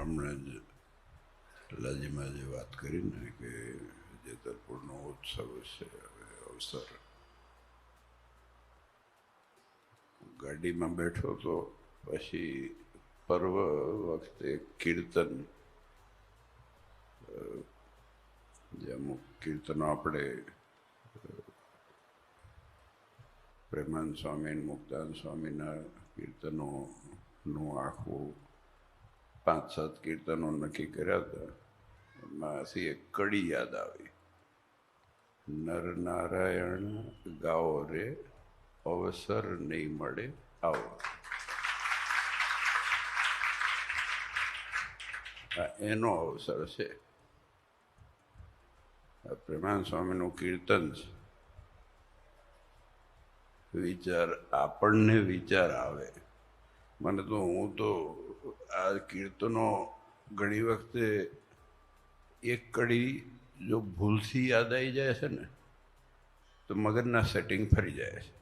હમણાં જ લાજીમાં જે વાત કરી ને કે જેતરપુરનો ઉત્સવ છે અવસર, ગાડીમાં બેઠો તો પછી પર્વ વખતે કીર્તન, જે અમુક કીર્તનો આપણે પ્રેમાનંદ સ્વામી મુક્તાનંદ સ્વામીના કીર્તનોનું આખું 5-7 કીર્તનો નક્કી કર્યા હતા. એમાંથી એક કડી યાદ આવી, નર નારાયણ ગાઓ રે અવસર નહીં મળે આવો. એનો અવસર છે. પ્રેમાનંદ સ્વામીનું કીર્તન છે. વિચાર, આપણને વિચાર આવે. મને તો હું તો આ કીર્તનો ઘણી વખતે એક કડી જો ભૂલથી યાદ આવી જાય છે ને તો મગજના સેટિંગ ફરી જાય છે.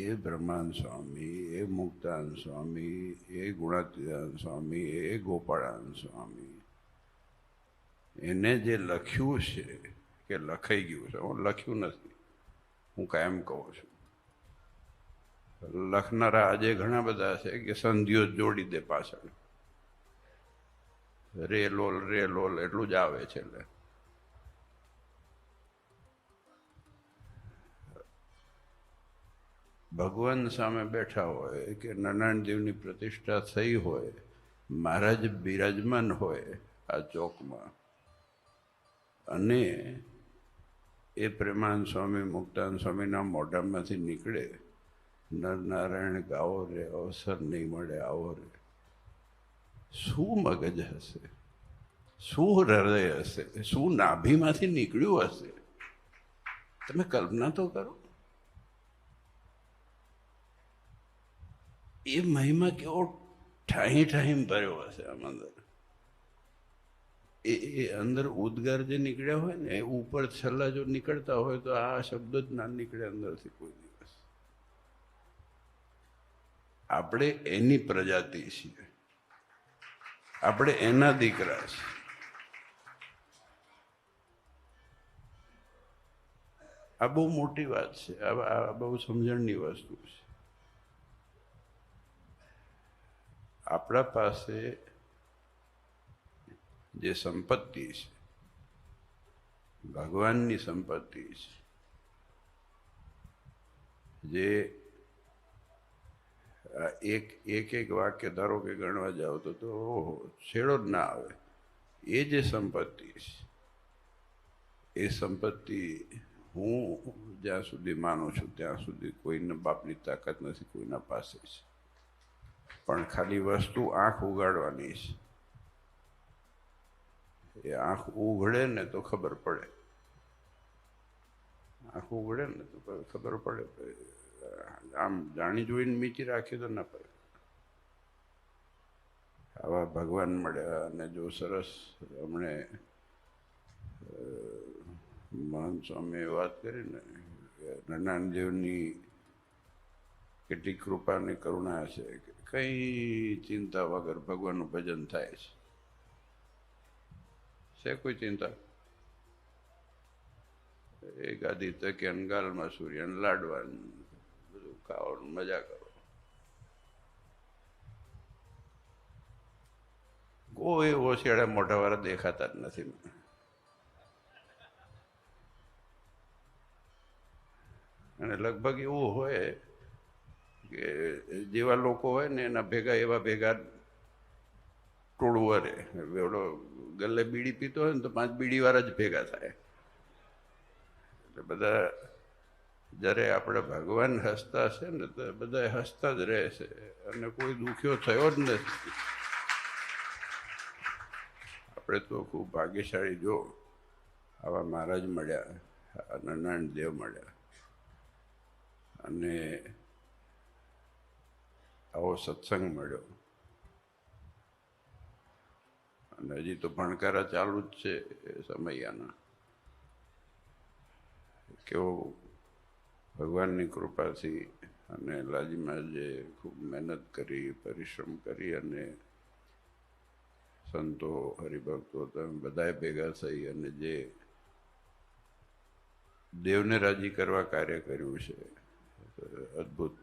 એ બ્રહ્માનંદ સ્વામી, એ મુક્તાનંદ સ્વામી, એ ગુણાતીતાનંદ સ્વામી, એ ગોપાળાનંદ સ્વામી, એને જે લખ્યું છે કે લખાઈ ગયું છે, હું લખ્યું નથી, હું કાયમ કહું છું. લખનારા આજે ઘણા બધા છે કે સંધિઓ જોડી દે પાછળ, રે લોલ એટલું જ આવે છે. એટલે ભગવાન સામે બેઠા હોય કે નારાયણ દેવની પ્રતિષ્ઠા થઈ હોય, મહારાજ બિરાજમાન હોય આ ચોકમાં, અને એ પ્રેમાનંદ સ્વામી મુક્તાનંદ સ્વામીના મોઢામાંથી નીકળે, નર નારાયણ ગાઓ રે અવસર નહીં મળે આવો રે. શું મગજ હશે, શું હૃદય હશે, શું નાભીમાંથી નીકળ્યું હશે? તમે કલ્પના તો કરો. એ મહિમા કેવો ઠાહી ઠાહીમ ભર્યો હશે આમ અંદર. એ અંદર ઉદ્ગાર જે નીકળ્યા હોય ને, એ ઉપર છેલ્લા જો નીકળતા હોય તો આ શબ્દ જ ના નીકળે અંદરથી કોઈ દિવસ. આપણે એની પ્રજાતિ છીએ, આપણે એના દીકરા છીએ. આ બહુ મોટી વાત છે, આ બહુ સમજણની વસ્તુ છે. આપણા પાસે જે સંપત્તિ છે, ભગવાનની સંપત્તિ છે, જે એક વાક્ય ધારો કે ગણવા જાઓ તો ઓહો છેડો જ ના આવે. એ જે સંપત્તિ છે, એ સંપત્તિ હું જ્યાં સુધી માનું છું ત્યાં સુધી કોઈના બાપની તાકાત નથી કોઈના પાસે છે. પણ ખાલી વસ્તુ આંખ ઉગાડવાની છે. એ આંખ ઉઘડે ને તો ખબર પડે, આંખ ઉઘડે ને તો ખબર પડે. આમ જાણી જોઈને મીચી રાખીએ તો ના પડે. આવા ભગવાન મળ્યા. અને જો સરસ હમણે મહંત સ્વામીએ વાત કરી ને, નારાયણ દેવની કેટલી કૃપા અને કરુણા છે કે કઈ ચિંતા વગર ભગવાનનું ભજન થાય છે. કોઈ ચિંતા? એ ગાદી તકે ગાલમાં સૂર્ય લાડવાનું બધું ખાવાનું, મજા કરો. કોઈ ઓછેડા મોટા વાળા દેખાતા જ નથી. અને લગભગ એવું હોય કે જેવા લોકો હોય ને એના ભેગા એવા ભેગા ટોળું વરે. એવડો ગલ્લે બીડી પીતો હોય ને તો 5 બીડી વાળા જ ભેગા થાય. એટલે બધા જ્યારે આપણે ભગવાન હસતા છે ને તો બધા હસતા જ રહે છે, અને કોઈ દુખ્યો થયો જ નથી. આપણે તો ખૂબ ભાગ્યશાળી. જો આવા મહારાજ મળ્યા, નારાયણ દેવ મળ્યા, અને આવો સત્સંગ મળ્યો. અને હજી તો ભણકારા ચાલુ જ છે સમયાના. કેવો ભગવાનની કૃપાથી અને લાજીમાં જે ખૂબ મહેનત કરી, પરિશ્રમ કરી અને સંતો, હરિભક્તો તમે બધાએ ભેગા થઈ અને જે દેવને રાજી કરવા કાર્ય કર્યું છે, અદ્ભુત,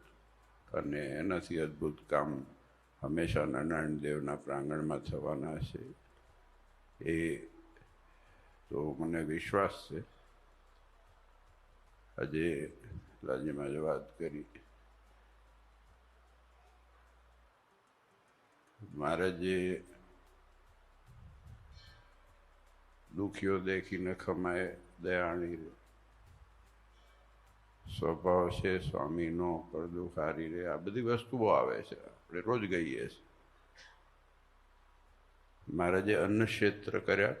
અને એનાથી અદ્ભુત કામ હંમેશા નારાયણ દેવના પ્રાંગણમાં થવાના છે. એ તો મને વિશ્વાસ છે. આજે લાજીમાં જે વાત કરી, મારે જે દુઃખીઓ દેખીને ખમાય દયાણી રે, સ્વભાવ છે સ્વામીનો પડદું ખારી રે, આ બધી વસ્તુઓ આવે છે, આપણે રોજ ગઈએ છીએ. મારા જે અન્ન ક્ષેત્ર કર્યા,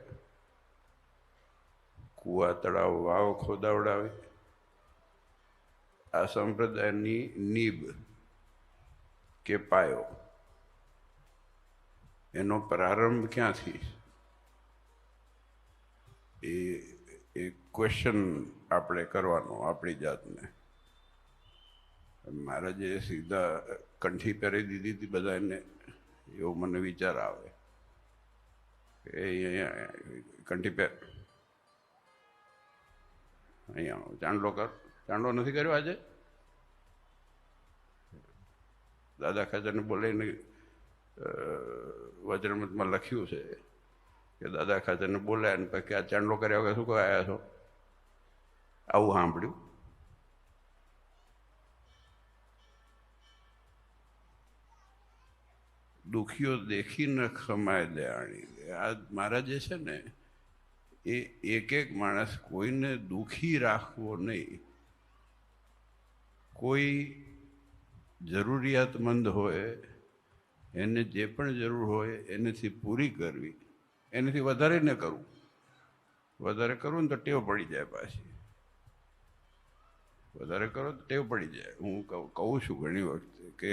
કુવા તળાવ વાવ ખોદાવડાવે, આ સંપ્રદાયની નીબ કે પાયો, એનો પ્રારંભ ક્યાંથી, એ ક્વેશ્ચન આપણે કરવાનો આપણી જાતને. મારા જે સીધા કંઠી પહેરી દીધી હતી બધાને, એવો મને વિચાર આવે કે અહીંયા કંઠી પહેર, અહીંયા ચાંદલો કર. ચાંદલો નથી કર્યો આજે? દાદા ખાચરને બોલાવીને વચનામૃતમાં લખ્યું છે કે દાદા ખાચરને બોલાય ને પછી આ ચાંદલો કર્યા વગર શું કહો આવ્યા છો? આવું સાંભળ્યું. દુઃખીઓ દેખી ન ખમાય દયાણી. આ મારા જે છે ને, એ એક એક માણસ કોઈને દુઃખી રાખવો નહીં. કોઈ જરૂરિયાતમંદ હોય એને જે પણ જરૂર હોય એનાથી પૂરી કરવી, એનાથી વધારે ન કરવું. વધારે કરવું ને તો ટેવ પડી જાય પાછી. વધારે કરો તો ટેવ પડી જાય. હું કહું છું ઘણી વખતે કે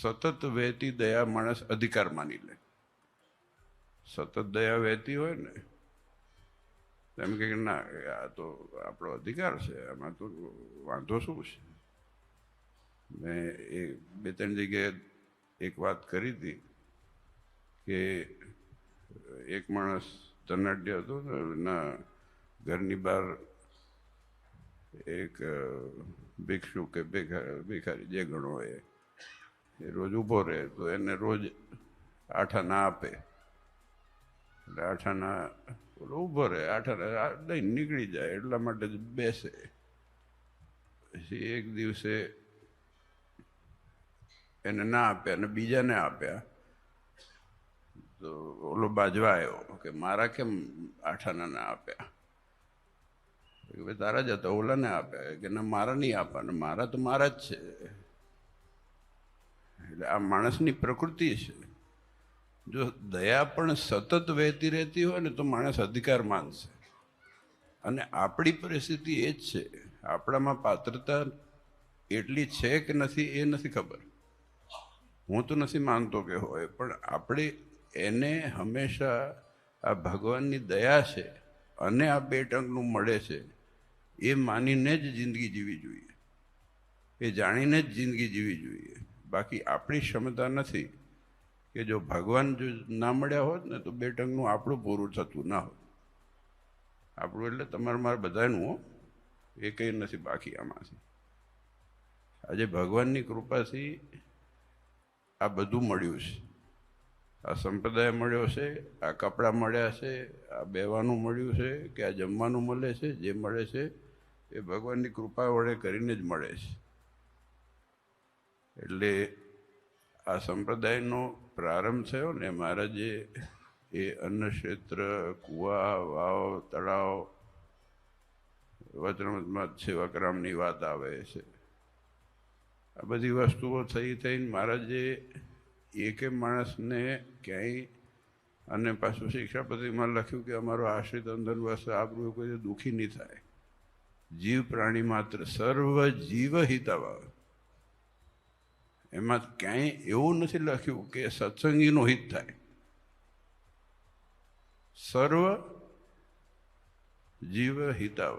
સતત વહેતી દયા માણસ અધિકાર માની લે. સતત દયા વહેતી હોય ને એમ કે ના, આ તો આપણો અધિકાર છે, આમાં તો વાંધો શું છે. મેં એ 2-3 જગ્યાએ એક વાત કરી હતી કે એક માણસ ધનાઢ્ય હતો ને, એના ઘરની બહાર એક ભિક્ષુ કે ભિખારી જે ગણો એ રોજ ઊભો રહે, તો એને રોજ 8 આના આપે. એટલે 8 આના ઊભો રહે, 8 આના દઈને નીકળી જાય, એટલા માટે જ બેસે. પછી એક દિવસે એને ના આપ્યા અને બીજાને આપ્યા, તો ઓલો બાજવા આવ્યો કે મારા કેમ 8 આના ના આપ્યા? ભાઈ તારા જ હતા, ઓલાને આપ્યા. કે ના, મારા નહીં આપવાના, મારા તો મારા જ છે. એટલે આ માણસની પ્રકૃતિ છે. જો દયા પણ સતત વહેતી રહેતી હોય ને તો માણસ અધિકાર માનશે. અને આપણી પરિસ્થિતિ એ જ છે. આપણામાં પાત્રતા એટલી છે કે નથી એ નથી ખબર. હું તો નથી માનતો કે હોય, પણ આપણે એને હંમેશા આ ભગવાનની દયા છે અને આ 2 ટંકનું મળે છે એ માનીને જ જિંદગી જીવવી જોઈએ. એ જાણીને જ જિંદગી જીવવી જોઈએ. બાકી આપણી ક્ષમતા નથી કે જો ભગવાન જો ના મળ્યા હોત ને તો 2 ટંકનું આપણું પૂરું થતું ના હોત. આપણું એટલે તમારે મારે બધાનું, એ કંઈ નથી બાકી આમાંથી. આજે ભગવાનની કૃપાથી આ બધું મળ્યું છે. આ સંપ્રદાય મળ્યો છે, આ કપડાં મળ્યા છે, આ બેવાનું મળ્યું છે, કે આ જમવાનું મળે છે. જે મળે છે એ ભગવાનની કૃપા વડે કરીને જ મળે છે. એટલે આ સંપ્રદાયનો પ્રારંભ થયો ને મારા જે એ અન્ન ક્ષેત્ર, કુવા, વાવ, તળાવ, વચનામૃતમાં સેવાકરામની વાત આવે છે. આ બધી વસ્તુઓ થઈને મારા જે એકે માણસને ક્યાંય, અને પાછું શિક્ષાપત્રીમાં લખ્યું કે અમારો આશ્રિત અંધન વસ્ત આબરૂ કોઈ દુઃખી નહીં થાય. જીવ પ્રાણી માત્ર સર્વ જીવ હિતાવા. એમાં ક્યાંય એવું નથી લખ્યું કે સત્સંગીનું હિત થાય. સર્વ જીવ હિતાવ.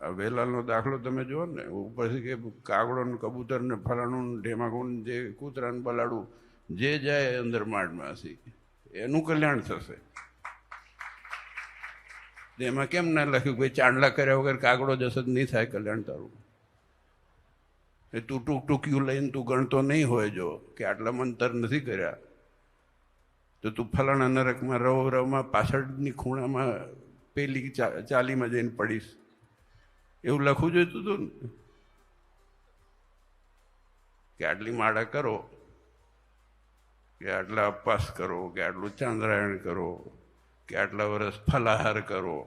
આ વેલાલનો દાખલો તમે જુઓ ને, ઉપરથી કે કાગડો ને કબૂતર ને ફલાણું ઢેમાકું જે કૂતરા ને બલાડું જે જાય અંદર માંડમાંથી એનું કલ્યાણ થશે. એમાં કેમ ના લખ્યું ભાઈ ચાંદલા કર્યા વગર કાગડો જશે નહીં થાય કલ્યાણ તારું? એ તું ટૂંક્યું લઈને તું ગણતો નહીં હોય જો કે આટલા મંતર નથી કર્યા તો તું ફલાણા નરકમાં રવમાં પાછળની ખૂણામાં પેલી ચાલીમાં જઈને પડીશ, એવું લખવું જોઈતું હતું ને કે આટલી માળા કરો, કે આટલા અપવાસ કરો, કે આટલું ચાંદ્રાયણ કરો, કે આટલા વર્ષ ફલાહાર કરો.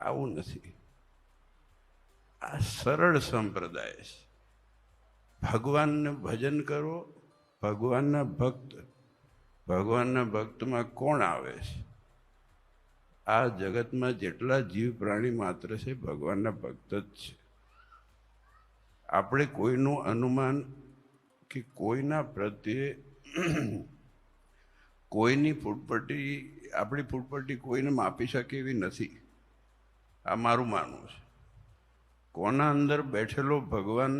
આવું નથી. આ સરળ સંપ્રદાય છે. ભગવાનને ભજન કરો. ભગવાનના ભક્તમાં કોણ આવે છે? આ જગતમાં જેટલા જીવ પ્રાણી માત્ર છે ભગવાનના ભક્ત જ છે. આપણે કોઈનું અનુમાન કે કોઈના પ્રત્યે કોઈની ફૂટપટ્ટી, આપણી ફૂટપટ્ટી કોઈને માપી શકે એવી નથી. આ મારું માનવું છે. કોના અંદર બેઠેલો ભગવાન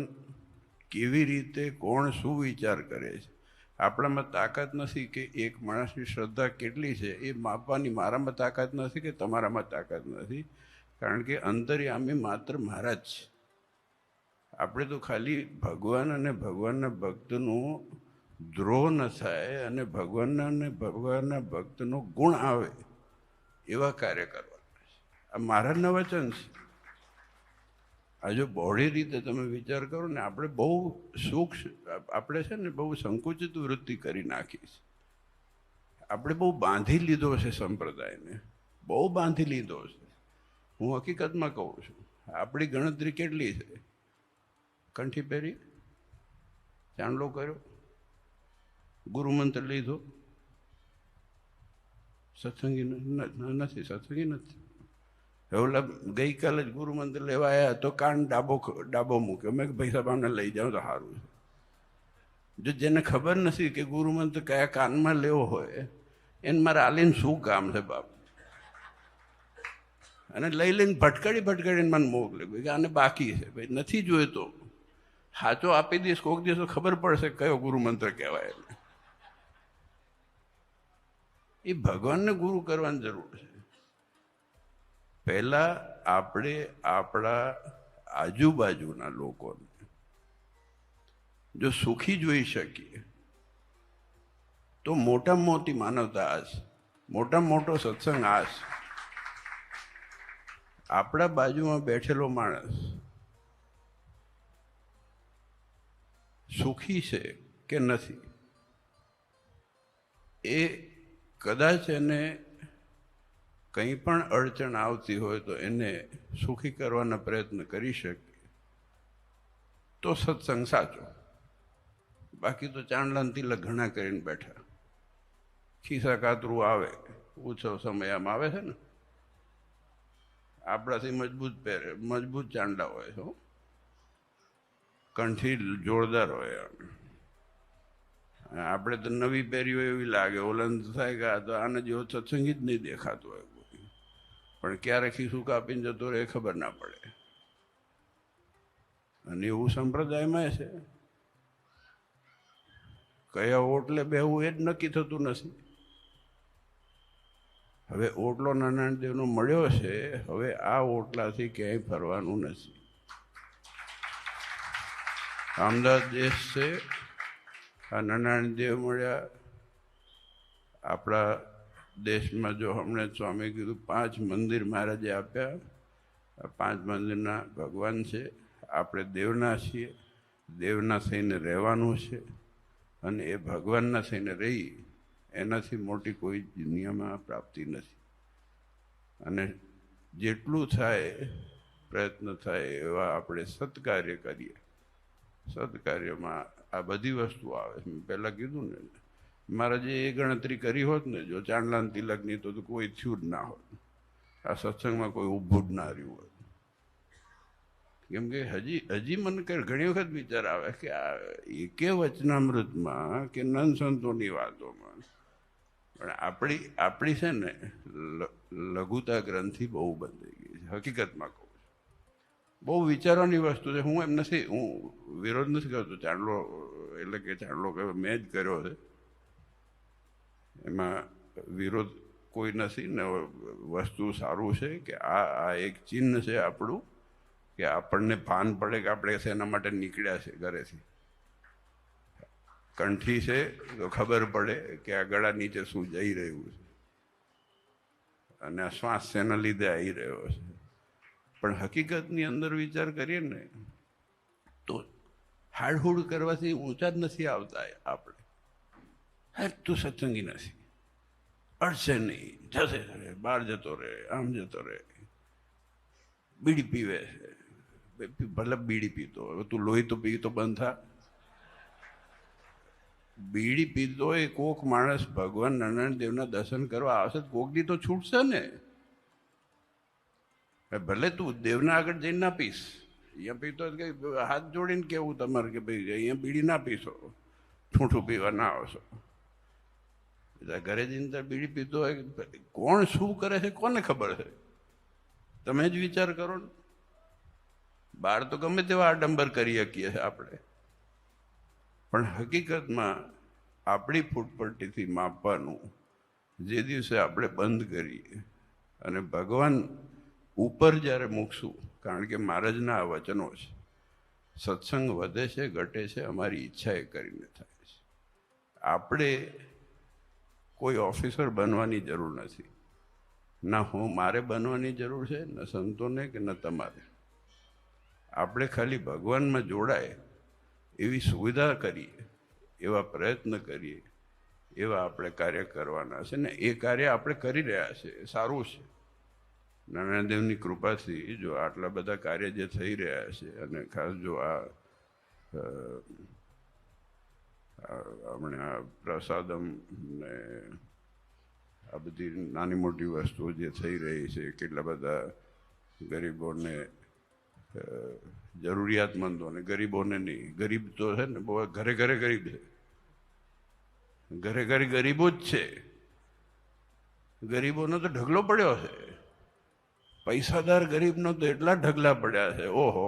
કેવી રીતે કોણ શું વિચાર કરે છે આપણામાં તાકાત નથી કે એક માણસની શ્રદ્ધા કેટલી છે એ માપવાની. મારામાં તાકાત નથી કે તમારામાં તાકાત નથી, કારણ કે અંતર્યામી માત્ર મહારાજ છે. આપણે તો ખાલી ભગવાન અને ભગવાનના ભક્તનું દ્રોહ ન થાય અને ભગવાનના ભક્તનો ગુણ આવે એવા કાર્ય કરવાના છે. આ મહારાજના વચન છે. આ જો બહોળી રીતે તમે વિચાર કરો ને, આપણે બહુ આપણે છે ને બહુ સંકુચિત વૃત્તિ કરી નાખી છે. આપણે બહુ બાંધી લીધો છે સંપ્રદાયને, બહુ બાંધી લીધો છે. હું હકીકતમાં કહું છું, આપણી ગણતરી કેટલી છે? કંઠી પહેરી, ચાંદલો કર્યો, ગુરુમંત્ર લીધો, સત્સંગી નથી. ઓલા ગઈકાલે જ ગુરુમંત્ર લેવા આવ્યા તો કાન ડાબો મૂક્યો. મેં ભાઈ સાહેબ આમને લઈ જાઉં તો સારું છે. જો જેને ખબર નથી કે ગુરુમંત્ર કયા કાનમાં લેવો હોય એને મારે આલીને શું કામ છે બાપ? અને લઈ લઈને ભટકાડીને મને મોકલે કે આને બાકી છે. ભાઈ નથી જોઈતો, સાચો આપી દઈશ, કોઈક દિવસ ખબર પડશે કયો ગુરુમંત્ર કહેવાય. એ ભગવાનને ગુરુ કરવાની જરૂર છે. પહેલાં આપણે આપણા આજુબાજુના લોકોને જો સુખી જોઈ શકીએ તો મોટામાં મોટી માનવતા આ છે, મોટામાં મોટો સત્સંગ આ છે. આપણા બાજુમાં બેઠેલો માણસ સુખી છે કે નથી એ કદાચ એને કંઈ પણ અડચણ આવતી હોય તો એને સુખી કરવાના પ્રયત્ન કરી શકે તો સત્સંગ સાચો. બાકી તો ચાંદલાન તિલક ઘણા કરીને બેઠા, ખિસ્સા કાતરું આવે, ઉત્સવ સમય આમ આવે છે ને, આપણાથી મજબૂત ચાંદલા હોય છે, કંઠી જોરદાર હોય. આપણે તો નવી પહેરી હોય એવી લાગે, ઓલન થાય કે તો આને જેવો સત્સંગી જ નહીં દેખાતો હોય. પણ ક્યારે ખિસ્સું કાપીને જતો રહે ખબર ના પડે. અને એવું સંપ્રદાયમાં છે. કયા ઓટલે બેહવું એ જ નક્કી થતું નથી. હવે ઓટલો નારાયણદેવનો મળ્યો છે, હવે આ ઓટલાથી ક્યાંય ફરવાનું નથી. અમદાવાદ દેશ છે, આ નારાયણદેવ મળ્યા. આપણા દેશમાં જો હમણાં સ્વામી કીધું 5 મંદિર મહારાજે આપ્યા. આ 5 મંદિરના ભગવાન છે. આપણે દેવના છીએ, દેવના થઈને રહેવાનું છે. અને એ ભગવાનના થઈને રહી એનાથી મોટી કોઈ દુનિયામાં પ્રાપ્તિ નથી. અને જેટલું થાય પ્રયત્ન થાય એવા આપણે સત્કાર્ય કરીએ. સત્કાર્યમાં આ બધી વસ્તુ આવે. મેં પહેલાં કીધું ને, મારે જે એ ગણતરી કરી હોત ને, જો ચાંદલાન તિલકની તો કોઈ થયું જ ના હોત. આ સત્સંગમાં કોઈ ઊભું જ ના રહ્યું હોત. કેમ કે હજી મને ઘણી વખત વિચાર આવે કે આ એકે વચનામૃતમાં કે નંદ સંતોની વાતોમાં પણ આપણી છે ને લઘુતા ગ્રંથિ બહુ બંધ થઈ ગઈ છે. હકીકતમાં કહું છું, બહુ વિચારવાની વસ્તુ છે. હું એમ નથી, હું વિરોધ નથી કરતો. ચાંદલો એટલે કે ચાંદલો મેં જ કર્યો છે, એમાં વિરોધ કોઈ નથી ને. વસ્તુ સારું છે કે આ એક ચિહ્ન છે આપણું, કે આપણને ભાન પડે કે આપણે શેના માટે નીકળ્યા છે ઘરેથી. કંઠી છે તો ખબર પડે કે આ ગળા નીચે શું જઈ રહ્યું છે અને આ શ્વાસ શેના લીધે આવી રહ્યો છે. પણ હકીકતની અંદર વિચાર કરીએ ને તો હાડહૂડ કરવાથી ઊંચા જ નથી આવતા આપણે. હા, તું સત્સંગી નથી, અડશે નહીં, જશે રહે, બહાર જતો રહે, આમ જતો રહે, બીડી પીવે છે, ભલે બીડી પીતો, હવે તું લોહી તો પી તો બંધ થા. બીડી પીતો એ કોક માણસ ભગવાન નારાયણ દેવના દર્શન કરવા આવશે, કોકની તો છૂટશે ને. ભલે તું દેવના આગળ જઈને ના પીશ, અહીંયા પીતો કે હાથ જોડીને કેવું તમારે કે ભાઈ અહીંયા બીડી ના પીશો, ઠૂંઠું પીવા ના આવશો. ઘરે જઈને બીડી પીતો હોય, કોણ શું કરે છે કોને ખબર છે? તમે જ વિચાર કરો ને. બહાર તો ગમે તેવા આડંબર કરી શકીએ છીએ આપણે, પણ હકીકતમાં આપણી ફૂટપટ્ટીથી માપવાનું જે દિવસે આપણે બંધ કરીએ અને ભગવાન ઉપર જ્યારે મૂકશું, કારણ કે મહારાજના આ વચનો છે, સત્સંગ વધે છે ઘટે છે અમારી ઈચ્છા એ કરીને થાય છે. આપણે કોઈ ઓફિસર બનવાની જરૂર નથી, ના મારે બનવાની જરૂર છે, ન સંતોને કે ન તમારે. આપણે ખાલી ભગવાનમાં જોડાય એવી સુવિધા કરીએ, એવા પ્રયત્ન કરીએ, એવા આપણે કાર્ય કરવાના છે ને. એ કાર્ય આપણે કરી રહ્યા છે, સારું છે. નારાયણદેવની કૃપાથી જો આટલા બધા કાર્ય જે થઈ રહ્યા છે, અને ખાસ જો હમણાં પ્રસાદમ ને આ બધી નાની મોટી વસ્તુઓ જે થઈ રહી છે, કેટલા બધા ગરીબોને, જરૂરિયાતમંદોને, ગરીબોને નહીં, ગરીબ તો છે ને બહુ ઘરે ઘરે ગરીબ છે, ઘરે ઘરે ગરીબો જ છે. ગરીબોનો તો ઢગલો પડ્યો છે, પૈસાદાર ગરીબનો તો એટલા ઢગલા પડ્યા છે. ઓહો,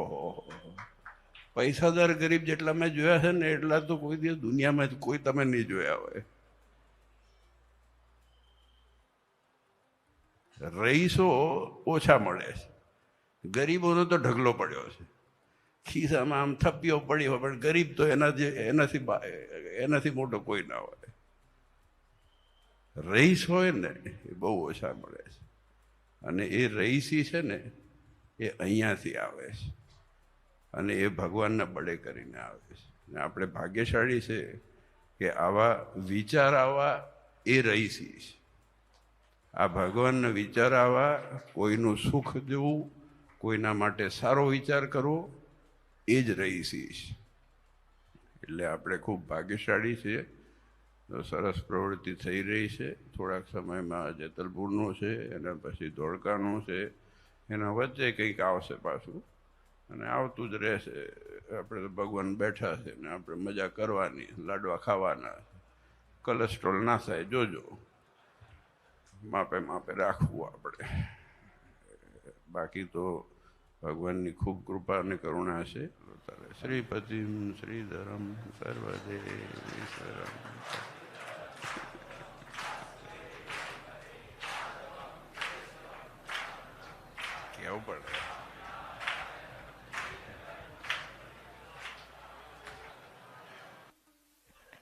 પૈસાદાર ગરીબ જેટલા મેં જોયા છે ને એટલા તો કોઈ દિવસ દુનિયામાં કોઈ તમે નહીં જોયા હોય. રહીશો ઓછા મળે છે, ગરીબોનો તો ઢગલો પડ્યો છે. ખિસ્સામાં આમ થપ્પીઓ પડી હોય, પણ ગરીબ તો એનાથી મોટો કોઈ ના હોય. રહીશ હોય ને એ બહુ ઓછા મળે છે, અને એ રહીશી છે ને એ અહીંયાથી આવે છે, અને એ ભગવાનના બળે કરીને આવે છે. અને આપણે ભાગ્યશાળી છે કે આવા વિચાર આવવા એ રહીશી છે. આ ભગવાનના વિચાર આવવા, કોઈનું સુખ જોવું, કોઈના માટે સારો વિચાર કરવો, એ જ રહીશી છે. એટલે આપણે ખૂબ ભાગ્યશાળી છીએ. સરસ પ્રવૃત્તિ થઈ રહી છે. થોડાક સમયમાં જેતલપુરનું છે, એના પછી ધોળકાનું છે, એના વચ્ચે કંઈક આવશે પાછું, અને આવતું જ રહેશે. આપણે તો ભગવાન બેઠા છે ને આપણે મજા કરવાની, લાડવા ખાવાના, કોલેસ્ટ્રોલ ના થાય જોજો, માપે માપે રાખવું આપણે. બાકી તો ભગવાનની ખૂબ કૃપા અને કરુણા છે. શ્રીપતિમ શ્રીધરમ સર્વદેવીશ્વરમ કેવું પડે.